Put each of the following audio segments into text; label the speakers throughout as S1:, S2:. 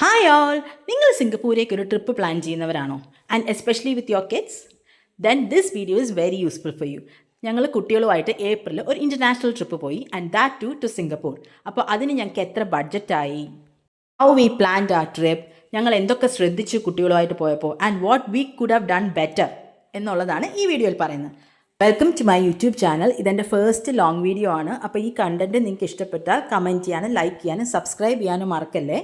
S1: Hi all, നിങ്ങൾ സിംഗപ്പൂരേക്ക് ഒരു ട്രിപ്പ് പ്ലാൻ ചെയ്യുന്നവരാണോ? And especially with your kids? Then this video is very useful for you. ഞങ്ങൾ കുട്ടികളുമായിട്ട് ഏപ്രിൽ ഒരു ഇൻ്റർനാഷണൽ ട്രിപ്പ് പോയി, ആൻഡ് ദാറ്റ് ടു സിംഗപ്പൂർ. അപ്പോൾ അതിന് ഞങ്ങൾക്ക് എത്ര ബഡ്ജറ്റായി, ഹൗ വി പ്ലാൻഡ് ആ ട്രിപ്പ്, ഞങ്ങൾ എന്തൊക്കെ ശ്രദ്ധിച്ചു കുട്ടികളുമായിട്ട് പോയപ്പോൾ, and what we could have done better എന്നുള്ളതാണ് ഈ വീഡിയോയിൽ പറയുന്നത്. Welcome to my YouTube channel. ഇതെൻ്റെ ഫസ്റ്റ് ലോങ് വീഡിയോ ആണ്. അപ്പോൾ ഈ കണ്ടൻറ്റ് നിങ്ങൾക്ക് ഇഷ്ടപ്പെട്ടാൽ കമൻറ്റ് ചെയ്യാനും ലൈക്ക് ചെയ്യാനും സബ്സ്ക്രൈബ് ചെയ്യാനും മറക്കല്ലേ.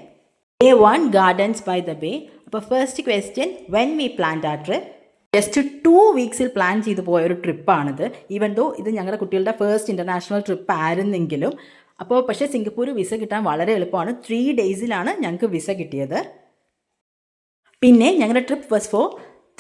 S1: Day 1 Gardens by the Bay. അപ്പോൾ first question, when we planned ആ ട്രിപ്പ്? ജസ്റ്റ് 2 വീക്സിൽ പ്ലാൻ ചെയ്തു പോയൊരു ട്രിപ്പാണിത്. ഈവൻ ദോ ഇത് ഞങ്ങളുടെ കുട്ടികളുടെ ഫസ്റ്റ് ഇൻ്റർനാഷണൽ ട്രിപ്പ് ആയിരുന്നെങ്കിലും. അപ്പോൾ പക്ഷേ സിംഗപ്പൂർ വിസ കിട്ടാൻ വളരെ എളുപ്പമാണ്. 3 ഡേയ്സിലാണ് ഞങ്ങൾക്ക് വിസ കിട്ടിയത്. പിന്നെ ഞങ്ങളുടെ trip was for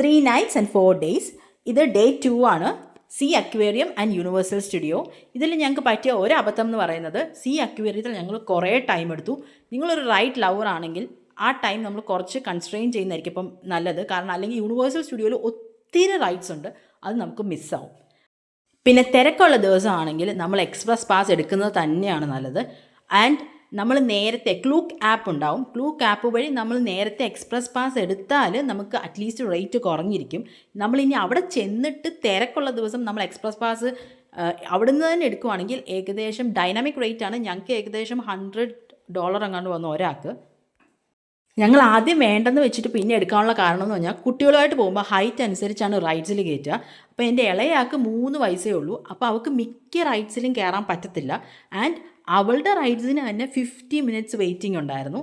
S1: 3 nights and 4 days. ഇത് ഡേ 2 ആണ്. Sea aquarium and universal studio. ഇതിൽ ഞങ്ങൾക്ക് പറ്റിയ ഒരു അബദ്ധം എന്ന് പറയുന്നത്, സീ അക്വേറിയത്തിൽ ഞങ്ങൾ കുറേ ടൈം എടുത്തു. നിങ്ങളൊരു റൈഡ് ലവർ ആണെങ്കിൽ ആ ടൈം നമ്മൾ കുറച്ച് കൺസ്ട്രെയിൻ ചെയ്യുന്നതായിരിക്കും ഇപ്പം നല്ലത്. കാരണം അല്ലെങ്കിൽ യൂണിവേഴ്സൽ സ്റ്റുഡിയോയിൽ ഒത്തിരി റൈഡ്സ് ഉണ്ട്, അത് നമുക്ക് മിസ്സാവും. പിന്നെ തിരക്കുള്ള ദിവസമാണെങ്കിൽ നമ്മൾ എക്സ്പ്രസ് പാസ് എടുക്കുന്നത് തന്നെയാണ് നല്ലത്. ആൻഡ് നമ്മൾ നേരത്തെ ക്ലൂക്ക് ആപ്പ് ഉണ്ടാവും. ക്ലൂക്ക് ആപ്പ് വഴി നമ്മൾ നേരത്തെ എക്സ്പ്രസ് പാസ് എടുത്താൽ നമുക്ക് അറ്റ്ലീസ്റ്റ് റേറ്റ് കുറഞ്ഞിരിക്കും. നമ്മളിനി അവിടെ ചെന്നിട്ട് തിരക്കുള്ള ദിവസം നമ്മൾ എക്സ്പ്രസ് പാസ് അവിടെ നിന്ന് തന്നെ എടുക്കുവാണെങ്കിൽ ഏകദേശം ഡൈനാമിക് റേറ്റ് ആണ്. ഞങ്ങൾക്ക് ഏകദേശം $100 അങ്ങാണ്ട് വന്നു ഒരാൾക്ക്. ഞങ്ങൾ ആദ്യം വേണ്ടെന്ന് വെച്ചിട്ട് പിന്നെ എടുക്കാനുള്ള കാരണം എന്ന് പറഞ്ഞാൽ, കുട്ടികളുമായിട്ട് പോകുമ്പോൾ ഹൈറ്റ് അനുസരിച്ചാണ് റൈഡ്സിൽ കയറ്റുക. അപ്പോൾ എൻ്റെ ഇളയാൾക്ക് 3 വയസ്സേ ഉള്ളൂ. അപ്പോൾ അവൾക്ക് മിക്ക റൈഡ്സിലും കയറാൻ പറ്റത്തില്ല. ആൻഡ് അവളുടെ റൈഡ്സിന് തന്നെ 50 മിനിറ്റ്സ് വെയിറ്റിംഗ് ഉണ്ടായിരുന്നു.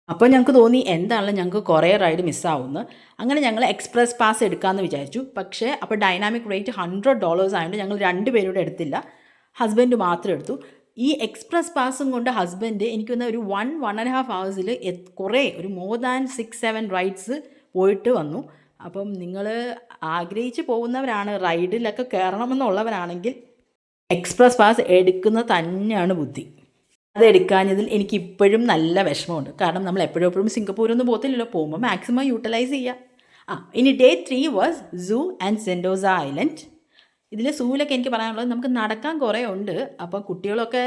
S1: അപ്പോൾ ഞങ്ങൾക്ക് തോന്നി എന്താണല്ലോ ഞങ്ങൾക്ക് കുറേ റൈഡ് മിസ്സാവുമെന്ന്. അങ്ങനെ ഞങ്ങൾ എക്സ്പ്രസ് പാസ് എടുക്കാമെന്ന് വിചാരിച്ചു. പക്ഷേ അപ്പോൾ ഡൈനാമിക് റേറ്റ് $100 ആയതുകൊണ്ട് ഞങ്ങൾ 2 പേരോട് എടുത്തില്ല, ഹസ്ബൻഡ് മാത്രം എടുത്തു. ഈ എക്സ്പ്രസ് പാസും കൊണ്ട് ഹസ്ബൻഡ് എനിക്ക് വന്ന ഒരു 1.5 hours കുറേ ഒരു മോർ ദാൻ 6-7 റൈഡ്സ് പോയിട്ട് വന്നു. അപ്പം നിങ്ങൾ ആഗ്രഹിച്ച് പോകുന്നവരാണ്, റൈഡിലൊക്കെ കയറണമെന്നുള്ളവരാണെങ്കിൽ എക്സ്പ്രസ് പാസ് എടുക്കുന്നത് തന്നെയാണ് ബുദ്ധി. അത് എടുക്കാഞ്ഞതിൽ എനിക്കിപ്പോഴും നല്ല വിഷമമുണ്ട്. കാരണം നമ്മൾ എപ്പോഴും സിംഗപ്പൂരൊന്നും പോകത്തില്ലല്ലോ, പോകുമ്പോൾ മാക്സിമം യൂട്ടിലൈസ് ചെയ്യുക. ഇനി day 3 was zoo and Sentosa island. ഇതിൽ സൂവിലൊക്കെ എനിക്ക് പറയാനുള്ളത്, നമുക്ക് നടക്കാൻ കുറേ ഉണ്ട്. അപ്പോൾ കുട്ടികളൊക്കെ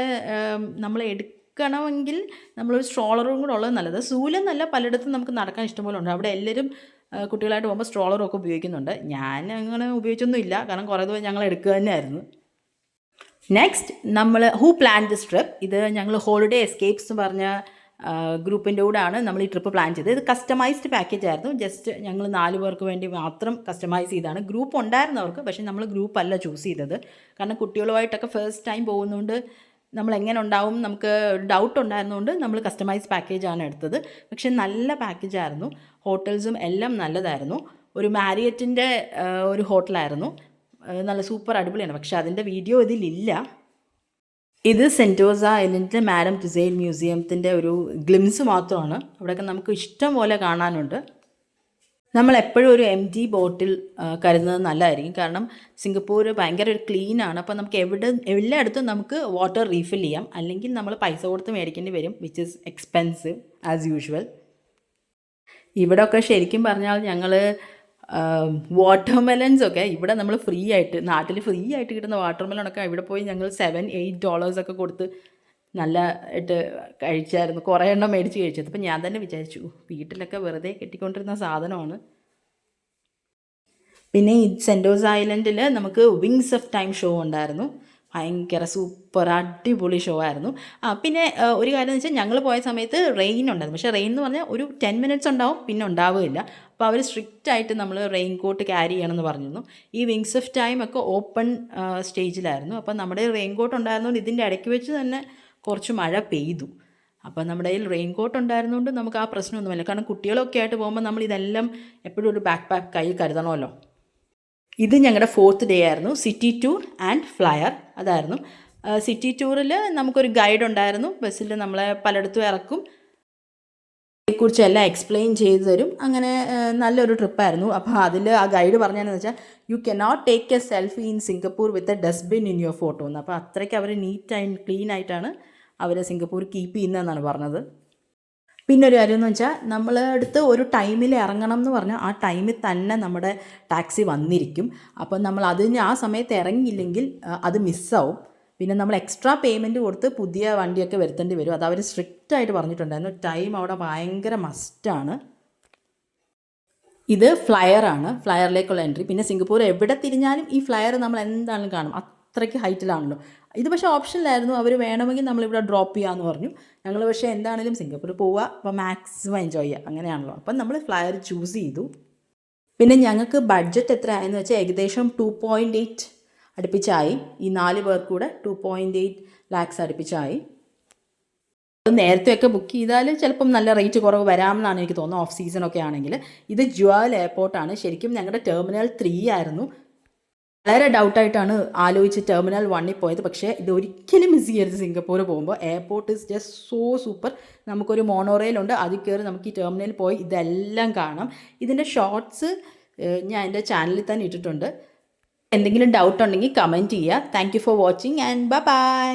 S1: നമ്മൾ എടുക്കണമെങ്കിൽ നമ്മളൊരു സ്ട്രോളറും കൂടെ ഉള്ളത് നല്ലത്. സൂവിലെന്നല്ല, പലയിടത്തും നമുക്ക് നടക്കാൻ ഇഷ്ടംപോലെ ഉണ്ട്. അവിടെ എല്ലാവരും കുട്ടികളായിട്ട് പോകുമ്പോൾ സ്ട്രോളറും ഒക്കെ ഉപയോഗിക്കുന്നുണ്ട്. ഞാൻ അങ്ങനെ ഉപയോഗിച്ചൊന്നും ഇല്ല, കാരണം കുറേ ദിവസം ഞങ്ങൾ എടുക്കുക തന്നെയായിരുന്നു. നെക്സ്റ്റ് നമ്മൾ ഹൂ പ്ലാൻ ദിസ് ട്രിപ്പ്. ഇത് ഞങ്ങൾ ഹോളിഡേ എസ്കേപ്സ് എന്ന് പറഞ്ഞ ഗ്രൂപ്പിൻ്റെ കൂടെയാണ് നമ്മൾ ഈ ട്രിപ്പ് പ്ലാൻ ചെയ്തത്. ഇത് കസ്റ്റമൈസ്ഡ് പാക്കേജ് ആയിരുന്നു. ജസ്റ്റ് ഞങ്ങൾ 4 പേർക്ക് വേണ്ടി മാത്രം കസ്റ്റമൈസ് ചെയ്താണ്. ഗ്രൂപ്പ് ഉണ്ടായിരുന്നവർക്ക്, പക്ഷേ നമ്മൾ ഗ്രൂപ്പ് അല്ല ചൂസ് ചെയ്തത്. കാരണം കുട്ടികളുമായിട്ടൊക്കെ ഫസ്റ്റ് ടൈം പോകുന്നതുകൊണ്ട് നമ്മൾ എങ്ങനെ ഉണ്ടാവും നമുക്ക് ഡൗട്ട് ഉണ്ടായിരുന്നതുകൊണ്ട് നമ്മൾ കസ്റ്റമൈസ് പാക്കേജാണ് എടുത്തത്. പക്ഷേ നല്ല പാക്കേജായിരുന്നു. ഹോട്ടൽസും എല്ലാം നല്ലതായിരുന്നു. ഒരു മാരിയറ്റിൻ്റെ ഒരു ഹോട്ടലായിരുന്നു, നല്ല സൂപ്പർ അടിപൊളിയാണ്. പക്ഷേ അതിൻ്റെ വീഡിയോ ഇതിലില്ല. ഇത് സെൻറ്റോസ ഐലൻഡിലെ മാഡം തുസൈൽ മ്യൂസിയത്തിൻ്റെ ഒരു ഗ്ലിംസ് മാത്രമാണ്. അവിടെയൊക്കെ നമുക്ക് ഇഷ്ടം പോലെ കാണാനുണ്ട്. നമ്മൾ എപ്പോഴും ഒരു MT ബോട്ടിൽ കരുതുന്നത് നല്ലതായിരിക്കും. കാരണം സിംഗപ്പൂർ ഭയങ്കര ഒരു ക്ലീനാണ്. അപ്പോൾ നമുക്ക് എല്ലായിടത്തും നമുക്ക് വാട്ടർ റീഫിൽ ചെയ്യാം. അല്ലെങ്കിൽ നമ്മൾ പൈസ കൊടുത്ത് മേടിക്കേണ്ടി വരും, which is expensive as usual. ഇവിടെയൊക്കെ ശരിക്കും പറഞ്ഞാൽ ഞങ്ങൾ വാട്ടർമെലൻസൊക്കെ ഇവിടെ നമ്മൾ ഫ്രീ ആയിട്ട്, നാട്ടിൽ ഫ്രീ ആയിട്ട് കിട്ടുന്ന വാട്ടർമെലണൊക്കെ ഇവിടെ പോയി ഞങ്ങൾ $7-8 ഒക്കെ കൊടുത്ത് നല്ലതായിട്ട് കഴിച്ചായിരുന്നു. കുറേ എണ്ണം മേടിച്ച് കഴിച്ചത്. അപ്പം ഞാൻ തന്നെ വിചാരിച്ചു, വീട്ടിലൊക്കെ വെറുതെ കെട്ടിക്കൊണ്ടിരുന്ന സാധനമാണ്. പിന്നെ ഈ സെൻറ്റോസ ഐലൻഡിൽ നമുക്ക് വിങ്സ് ഓഫ് ടൈം ഷോ ഉണ്ടായിരുന്നു. ഭയങ്കര സൂപ്പർ അടിപൊളി ഷോ ആയിരുന്നു. പിന്നെ ഒരു കാര്യം എന്ന് വെച്ചാൽ, ഞങ്ങൾ പോയ സമയത്ത് റെയിൻ ഉണ്ടായിരുന്നു. പക്ഷേ റെയിൻ എന്ന് പറഞ്ഞാൽ ഒരു 10 minutes ഉണ്ടാവും, പിന്നെ ഉണ്ടാവുകയില്ല. അപ്പോൾ അവർ സ്ട്രിക്റ്റായിട്ട് നമ്മൾ റെയിൻ കോട്ട് ക്യാരി ചെയ്യണമെന്ന് പറഞ്ഞിരുന്നു. ഈ വിങ്സ് ഓഫ് ടൈം ഒക്കെ ഓപ്പൺ സ്റ്റേജിലായിരുന്നു. അപ്പോൾ നമ്മുടെ റെയിൻ കോട്ട് ഉണ്ടായിരുന്നുകൊണ്ട് ഇതിൻ്റെ ഇടയ്ക്ക് വെച്ച് തന്നെ കുറച്ച് മഴ പെയ്തു. അപ്പോൾ നമ്മുടെ കയ്യിൽ റെയിൻ കോട്ട് ഉണ്ടായിരുന്നുകൊണ്ട് നമുക്ക് ആ പ്രശ്നമൊന്നുമില്ല. കാരണം കുട്ടികളൊക്കെ ആയിട്ട് പോകുമ്പോൾ നമ്മൾ ഇതെല്ലാം എപ്പോഴും ഒരു ബാക്ക് പാക്ക് കയ്യിൽ കരുതണമല്ലോ. ഇത് ഞങ്ങളുടെ 4th ഡേ ആയിരുന്നു. സിറ്റി ടൂർ ആൻഡ് ഫ്ലയർ അതായിരുന്നു. സിറ്റി ടൂറിൽ നമുക്കൊരു ഗൈഡ് ഉണ്ടായിരുന്നു. ബസ്സിൽ നമ്മളെ പലയിടത്തും ഇറക്കും, ഇതിനെക്കുറിച്ച് എല്ലാം എക്സ്പ്ലെയിൻ ചെയ്തു തരും. അങ്ങനെ നല്ലൊരു ട്രിപ്പായിരുന്നു. അപ്പോൾ അതിൽ ആ ഗൈഡ് പറഞ്ഞതെന്ന് വെച്ചാൽ, you cannot take A selfie in Singapore with a dustbin in your photo എന്ന്. അപ്പോൾ അത്രയ്ക്ക് അവർ നീറ്റ് ആൻഡ് ക്ലീൻ ആയിട്ടാണ് അവർ സിംഗപ്പൂർ കീപ്പ് ചെയ്യുന്നതെന്നാണ് പറഞ്ഞത്. പിന്നെ ഒരു കാര്യം എന്ന് വെച്ചാൽ, നമ്മളടുത്ത് ഒരു ടൈമിൽ ഇറങ്ങണം എന്ന് പറഞ്ഞാൽ ആ ടൈമിൽ തന്നെ നമ്മുടെ ടാക്സി വന്നിരിക്കും. അപ്പം നമ്മൾ ആ സമയത്ത് ഇറങ്ങിയില്ലെങ്കിൽ അത് മിസ്സാവും. പിന്നെ നമ്മൾ എക്സ്ട്രാ പേയ്മെൻറ്റ് കൊടുത്ത് പുതിയ വണ്ടിയൊക്കെ വരുത്തേണ്ടി വരും. അത് അവർ സ്ട്രിക്റ്റ് ആയിട്ട് പറഞ്ഞിട്ടുണ്ടായിരുന്നു. ടൈം അവിടെ ഭയങ്കര മസ്റ്റാണ്. ഇത് ഫ്ലയറാണ്, ഫ്ലയറിലേക്കുള്ള എൻട്രി. പിന്നെ സിംഗപ്പൂർ എവിടെ തിരിഞ്ഞാലും ഈ ഫ്ലയർ നമ്മൾ എന്താണെങ്കിലും കാണും, അത്രയ്ക്ക് ഹൈറ്റിലാണല്ലോ. ഇത് പക്ഷേ ഓപ്ഷനിലായിരുന്നു, അവർ വേണമെങ്കിൽ നമ്മളിവിടെ ഡ്രോപ്പ് ചെയ്യാമെന്ന് പറഞ്ഞു. ഞങ്ങൾ പക്ഷേ എന്താണെങ്കിലും സിംഗപ്പൂർ പോവുക, അപ്പോൾ മാക്സിമം എൻജോയ് ചെയ്യുക, അങ്ങനെയാണല്ലോ. അപ്പം നമ്മൾ ഫ്ലയർ ചൂസ് ചെയ്തു. പിന്നെ ഞങ്ങൾക്ക് ബഡ്ജറ്റ് എത്ര ആയെന്ന് വെച്ചാൽ ഏകദേശം 2.8 അടുപ്പിച്ചായി. ഈ 4 പേർക്ക് കൂടെ 2.8 lakhs അടുപ്പിച്ചായി. നേരത്തെയൊക്കെ ബുക്ക് ചെയ്താൽ ചിലപ്പം നല്ല റേറ്റ് കുറവ് വരാമെന്നാണ് എനിക്ക് തോന്നുന്നത്, ഓഫ് സീസണൊക്കെ ആണെങ്കിൽ. ഇത് ജുവൽ എയർപോർട്ടാണ്. ശരിക്കും ഞങ്ങളുടെ ടെർമിനൽ 3 ആയിരുന്നു. വളരെ ഡൗട്ടായിട്ടാണ് ആലോചിച്ച് ടെർമിനൽ 1 പോയത്. പക്ഷേ ഇത് ഒരിക്കലും മിസ് ചെയ്യരുത് സിംഗപ്പൂർ പോകുമ്പോൾ. Airport is just so super. നമുക്കൊരു മോണോറെയിലുണ്ട്, അതിൽ കയറി നമുക്ക് ഈ ടെർമിനലിൽ പോയി ഇതെല്ലാം കാണാം. ഇതിൻ്റെ ഷോർട്സ് ഞാൻ എൻ്റെ ചാനലിൽ തന്നെ ഇട്ടിട്ടുണ്ട്. എന്തെങ്കിലും ഡൗട്ട് ഉണ്ടെങ്കിൽ കമൻറ്റ് ചെയ്യുക. Thank you for watching and by.